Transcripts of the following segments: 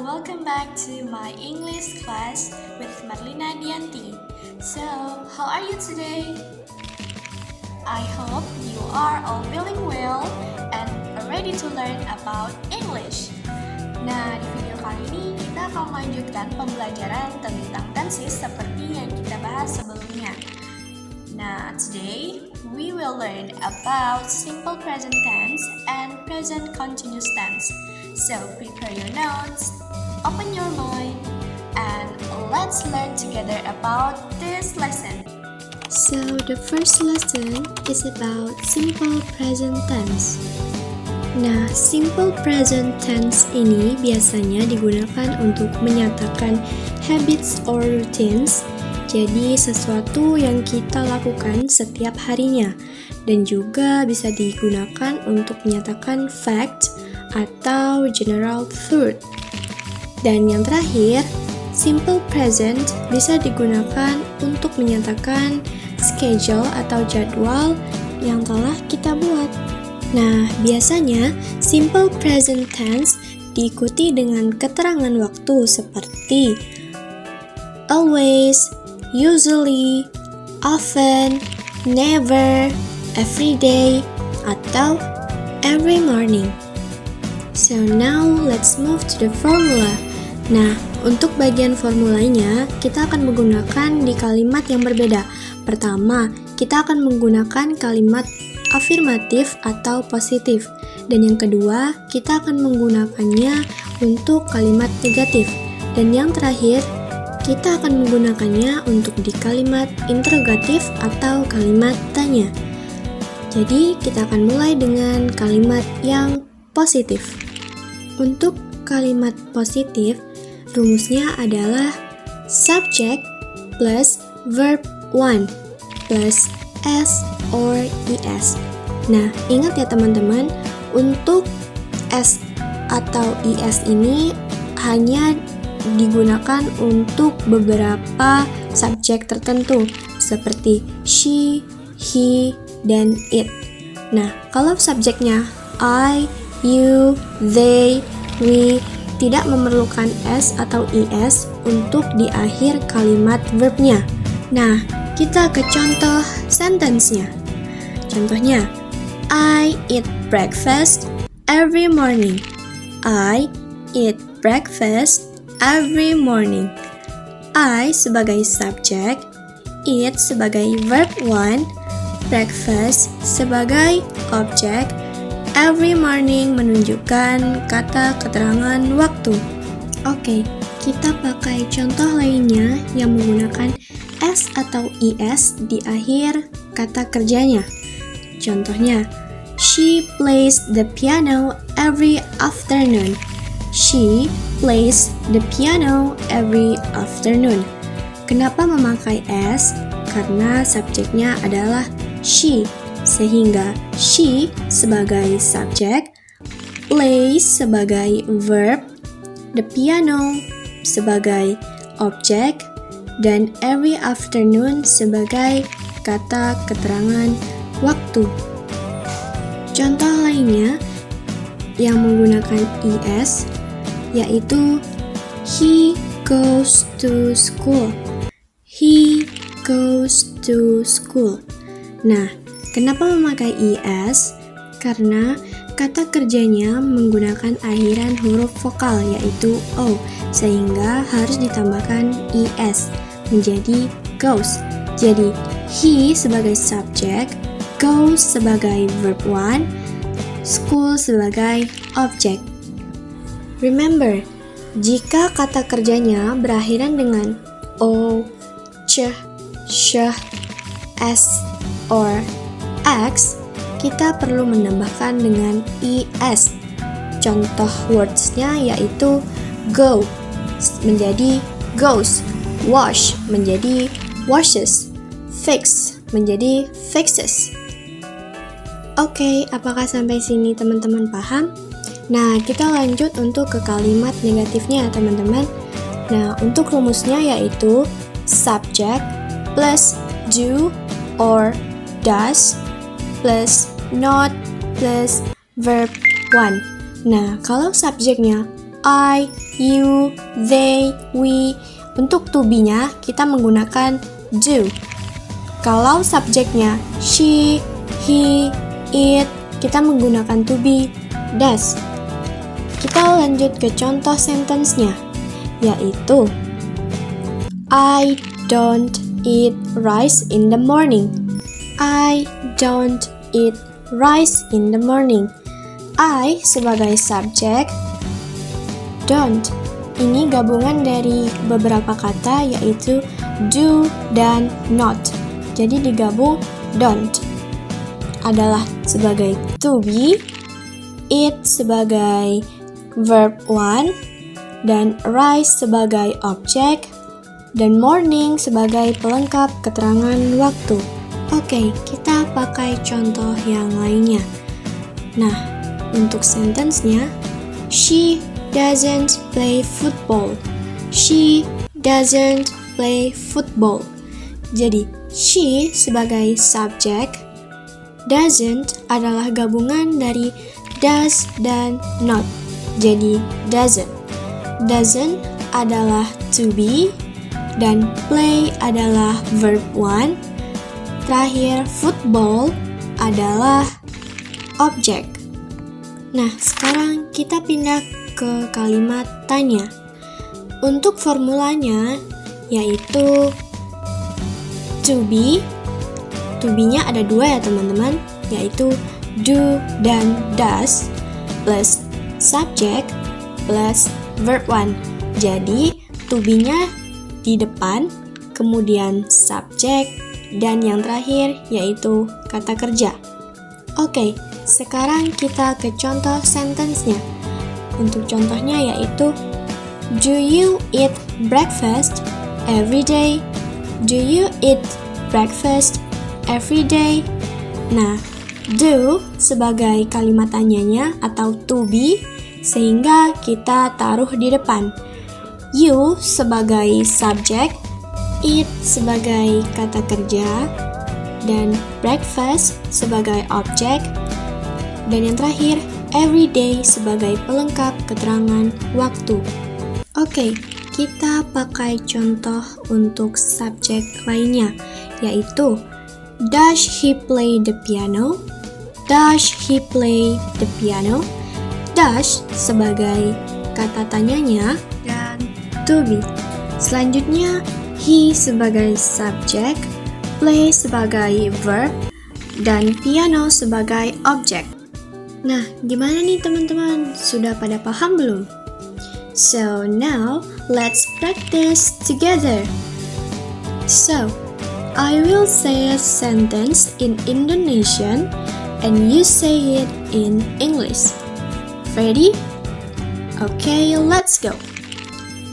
welcome back to my English class with Marlina Dianti. So, how are you today? I hope you are all feeling well and are ready to learn about English. Nah, di video kali ini kita akan melanjutkan pembelajaran tentang tenses seperti yang kita bahas sebelumnya. Now, today we will learn about simple present tense and present continuous tense. So, prepare your notes, open your mind, and let's learn together about this lesson. So, the first lesson is about simple present tense. Nah, simple present tense ini biasanya digunakan untuk menyatakan habits or routines. Jadi sesuatu yang kita lakukan setiap harinya, dan juga bisa digunakan untuk menyatakan fact atau general truth. Dan yang terakhir, simple present bisa digunakan untuk menyatakan schedule atau jadwal yang telah kita buat. Nah, biasanya simple present tense diikuti dengan keterangan waktu seperti always, usually, often, never, every day, atau every morning. So now let's move to the formula. Nah, untuk bagian formulanya kita akan menggunakan di kalimat yang berbeda. Pertama, kita akan menggunakan kalimat afirmatif atau positif. Dan yang kedua, kita akan menggunakannya untuk kalimat negatif. Dan yang terakhir, kita akan menggunakannya untuk di kalimat interrogatif atau kalimat tanya. Jadi, kita akan mulai dengan kalimat yang positif. Untuk kalimat positif, rumusnya adalah subject plus verb 1 plus S or IS. Nah, ingat ya teman-teman, untuk S atau IS ini hanya digunakan untuk beberapa subjek tertentu seperti she, he, dan it. Nah, kalau subjeknya I, you, they, we tidak memerlukan S atau IS untuk di akhir kalimat verbnya. Nah, kita ke contoh sentence-nya. Contohnya, I eat breakfast every morning. I eat breakfast every morning. I sebagai subjek, eat sebagai verb 1, breakfast sebagai objek, every morning menunjukkan kata keterangan waktu. Oke, kita pakai contoh lainnya yang menggunakan S atau IS di akhir kata kerjanya. Contohnya, she plays the piano every afternoon. She plays the piano every afternoon. Kenapa memakai S? Karena subjeknya adalah she, sehingga she sebagai subjek, plays sebagai verb, the piano sebagai objek, dan every afternoon sebagai kata keterangan waktu. Contoh lainnya yang menggunakan IS yaitu he goes to school. He goes to school. Nah, kenapa memakai IS? Karena kata kerjanya menggunakan akhiran huruf vokal yaitu O, sehingga harus ditambahkan IS menjadi goes. Jadi, he sebagai subjek, goes sebagai verb 1, school sebagai objek. Remember, jika kata kerjanya berakhiran dengan O, ch, sh, s, or X, kita perlu menambahkan dengan IS. Contoh words-nya yaitu go menjadi goes, wash menjadi washes, fix menjadi fixes. Oke, apakah sampai sini teman-teman paham? Nah, kita lanjut untuk ke kalimat negatifnya teman-teman. Nah, untuk rumusnya yaitu subject plus do or does plus not plus verb 1. Nah, kalau subjeknya I, you, they, we. Untuk to be-nya kita menggunakan do. Kalau subjeknya she, he, it, kita menggunakan to be, does. Kita lanjut ke contoh sentence-nya, yaitu I don't eat rice in the morning. I don't eat rice in the morning. I sebagai subjek, don't. Ini gabungan dari beberapa kata yaitu do dan not. Jadi digabung don't. Adalah sebagai to be, it sebagai verb 1, dan rice sebagai objek, dan morning sebagai pelengkap keterangan waktu. Oke, kita pakai contoh yang lainnya. Nah, untuk sentence-nya, she doesn't play football. She doesn't play football. Jadi, she sebagai subjek, doesn't adalah gabungan dari does dan not. Jadi, doesn't. Doesn't adalah to be, dan play adalah verb 1. Terakhir, football adalah objek. Nah, sekarang kita pindah ke kalimat tanya. Untuk formulanya yaitu to be. To be-nya ada dua ya teman-teman, yaitu do dan does plus subject plus verb 1. Jadi to be-nya di depan, kemudian subject, dan yang terakhir yaitu kata kerja. Oke, sekarang kita ke contoh sentence-nya. Untuk contohnya yaitu do you eat breakfast every day? Do you eat breakfast every day? Nah, do sebagai kalimat tanyanya atau to be, sehingga kita taruh di depan. You sebagai subjek, eat sebagai kata kerja, dan breakfast sebagai objek, dan yang terakhir every day sebagai pelengkap keterangan waktu. Oke, kita pakai contoh untuk subjek lainnya, yaitu does he play the piano? Does he play the piano? Does sebagai kata tanyanya dan to be. Selanjutnya, he sebagai subjek, play sebagai verb, dan piano sebagai objek. Nah, gimana nih teman-teman? Sudah pada paham belum? So, now let's practice together. So, I will say a sentence in Indonesian and you say it in English. Ready? Okay, let's go.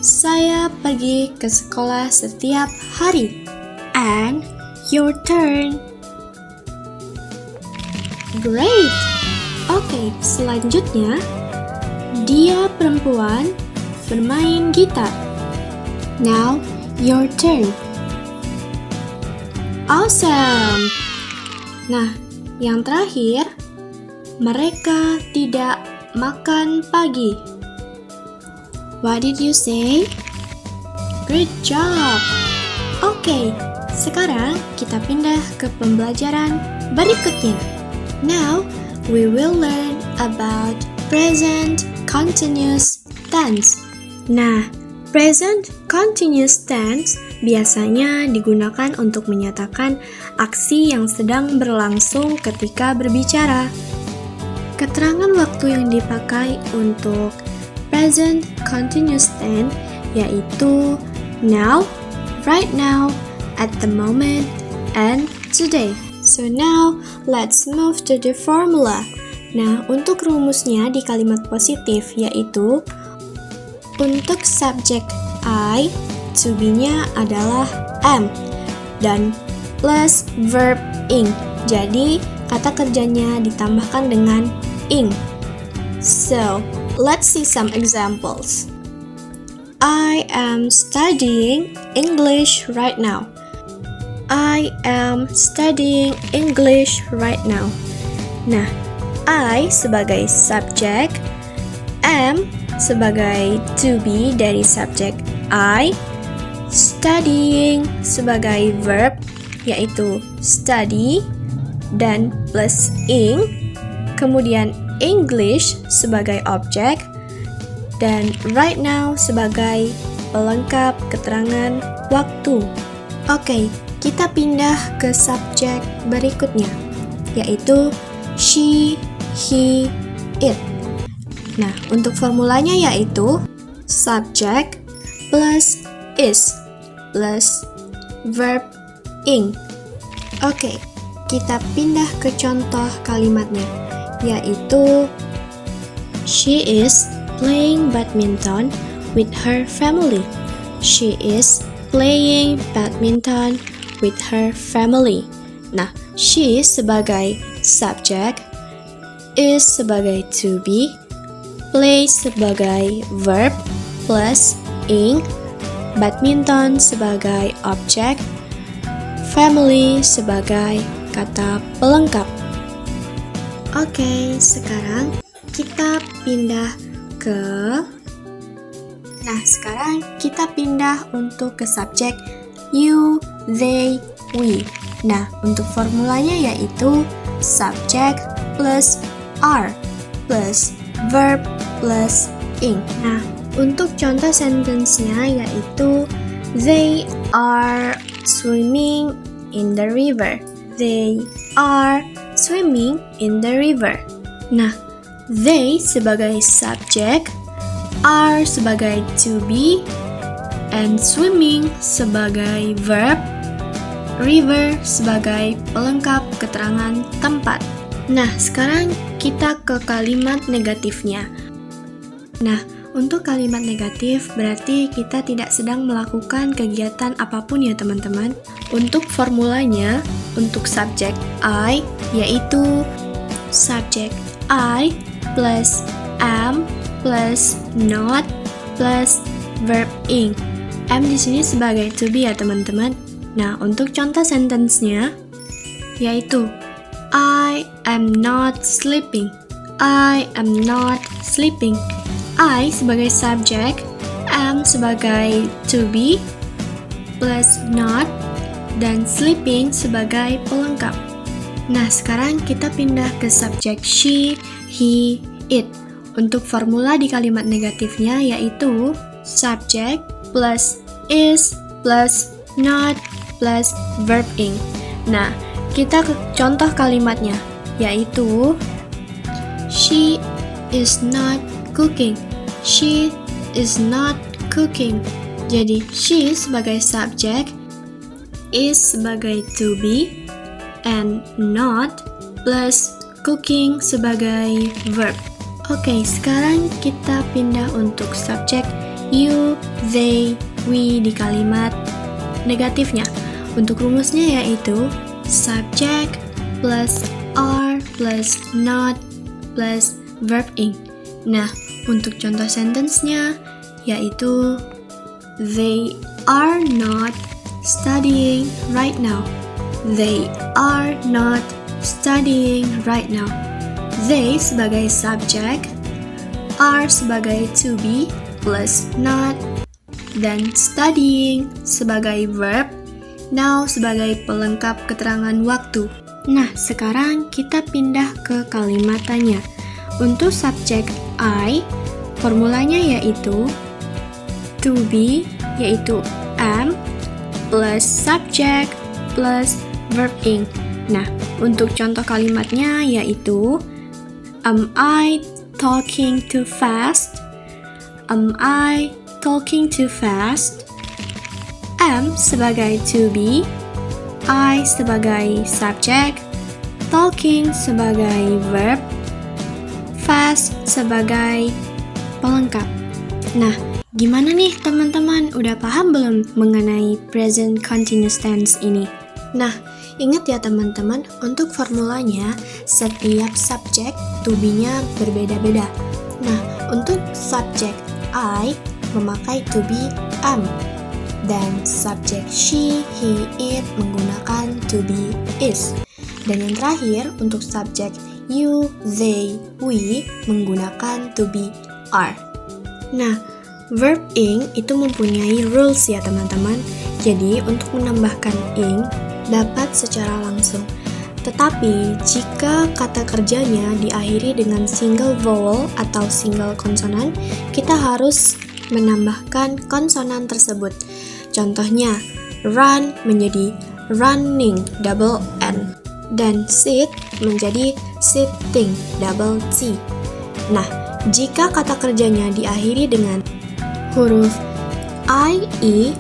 Saya pergi ke sekolah setiap hari. And your turn. Great! Oke, selanjutnya, dia perempuan bermain gitar. Now, your turn. Awesome! Nah, yang terakhir, mereka tidak makan pagi. What did you say? Great job! Oke, sekarang kita pindah ke pembelajaran berikutnya. Now, we will learn about present continuous tense. Nah, present continuous tense biasanya digunakan untuk menyatakan aksi yang sedang berlangsung ketika berbicara. Keterangan waktu yang dipakai untuk present continuous tense yaitu now, right now, at the moment, and today. So now, let's move to the formula. Nah, untuk rumusnya di kalimat positif yaitu untuk subjek I, to be-nya adalah am, dan plus verb ing. Jadi, kata kerjanya ditambahkan dengan ing. So, let's see some examples. I am studying English right now. I am studying English right now. Nah, I sebagai subjek, am sebagai to be dari subjek I, studying sebagai verb yaitu study dan plus ing, kemudian English sebagai objek, dan right now sebagai pelengkap keterangan waktu. Oke, kita pindah ke subjek berikutnya, yaitu she, he, it. Nah, untuk formulanya yaitu subject plus is plus verb ing. Oke, kita pindah ke contoh kalimatnya, yaitu she is playing badminton with her family. She is playing badminton with her family. Nah, she sebagai subjek, is sebagai to be, play sebagai verb plus ing, badminton sebagai objek, family sebagai kata pelengkap. Oke, sekarang kita pindah ke untuk ke subjek you, they, we. Nah, untuk formulanya yaitu subject plus are plus verb plus ing. Nah, untuk contoh sentence-nya yaitu they are swimming in the river. They are swimming in the river. Nah, they sebagai subjek, are sebagai to be, and swimming sebagai verb, river sebagai pelengkap keterangan tempat. Nah, sekarang kita ke kalimat negatifnya. Nah, untuk kalimat negatif berarti kita tidak sedang melakukan kegiatan apapun ya teman-teman. Untuk formulanya, untuk subjek I yaitu subjek I plus am plus not plus verb ing. Am di sini sebagai to be ya teman-teman. Nah, untuk contoh sentence-nya yaitu I am not sleeping. I am not sleeping. I sebagai subjek, am sebagai to be plus not, dan sleeping sebagai pelengkap. Nah, sekarang kita pindah ke subjek she, he, it. Untuk formula di kalimat negatifnya yaitu subject plus is plus not plus verb ing. Nah, kita ke contoh kalimatnya yaitu she is not cooking. She is not cooking. Jadi she sebagai subjek, is sebagai to be, and not plus cooking sebagai verb. Oke, sekarang kita pindah untuk subjek you, they, we di kalimat negatifnya. Untuk rumusnya yaitu subject plus are plus not plus verb ing. Nah, untuk contoh sentence-nya yaitu they are not studying right now. They are not studying right now. They sebagai subjek, are sebagai to be plus not, dan studying sebagai verb, now sebagai pelengkap keterangan waktu. Nah, sekarang kita pindah ke kalimatannya. Untuk subjek I, formulanya yaitu to be, yaitu am, plus subjek, plus verb ing. Nah, untuk contoh kalimatnya yaitu am I talking too fast? Am I talking too fast? Am sebagai to be, I sebagai subjek, talking sebagai verb, fast sebagai pelengkap. Nah, gimana nih teman-teman? Udah paham belum mengenai present continuous tense ini? Nah, ingat ya teman-teman, untuk formulanya setiap subjek to be-nya berbeda-beda. Nah, untuk subjek I memakai to be am, dan subjek she, he, it menggunakan to be is. Dan yang terakhir untuk subjek you, they, we menggunakan to be are. Nah, verb ing itu mempunyai rules ya teman-teman. Jadi untuk menambahkan ing dapat secara langsung. Tetapi jika kata kerjanya diakhiri dengan single vowel atau single konsonan, kita harus menambahkan konsonan tersebut. Contohnya, run menjadi running, double N. Dan sit menjadi sitting, double T. Nah, jika kata kerjanya diakhiri dengan huruf IE,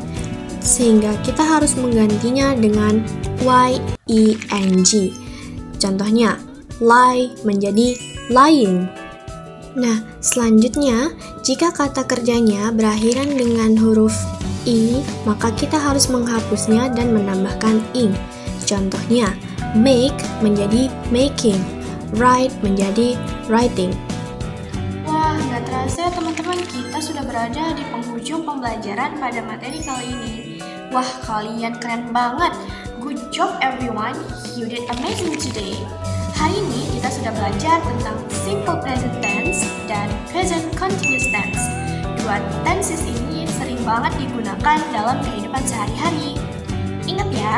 sehingga kita harus menggantinya dengan YENG. Contohnya, lie menjadi lying. Nah, selanjutnya, jika kata kerjanya berakhiran dengan huruf I, maka kita harus menghapusnya dan menambahkan ing. Contohnya, make menjadi making, write menjadi writing. Wah, nggak terasa ya teman-teman, kita sudah berada di penghujung pembelajaran pada materi kali ini. Wah, kalian keren banget. Good job everyone, you did amazing today. Hari ini kita sudah belajar tentang simple present tense dan present continuous tense. Dua tenses ini sering banget digunakan dalam kehidupan sehari-hari. Ingat ya,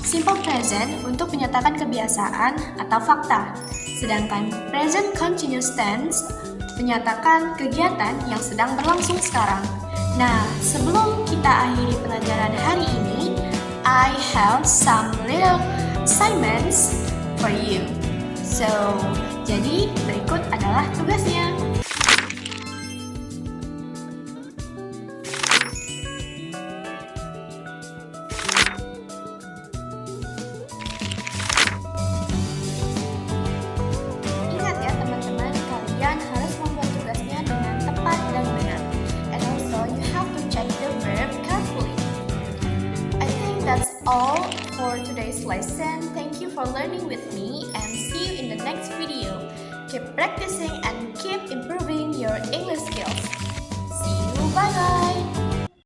simple present untuk menyatakan kebiasaan atau fakta. Sedangkan present continuous tense menyatakan kegiatan yang sedang berlangsung sekarang. Nah, sebelum kita akhiri pelajaran hari ini, I have some little assignments for you. So, jadi berikut adalah tugasnya. Ingat ya teman-teman, kalian harus membuat tugasnya dengan tepat dan benar. And also, you have to check the verb carefully. I think that's all for today's lesson. Thank you for learning with me and see you in the next video. Keep practicing and keep improving your English skills. See you, bye-bye!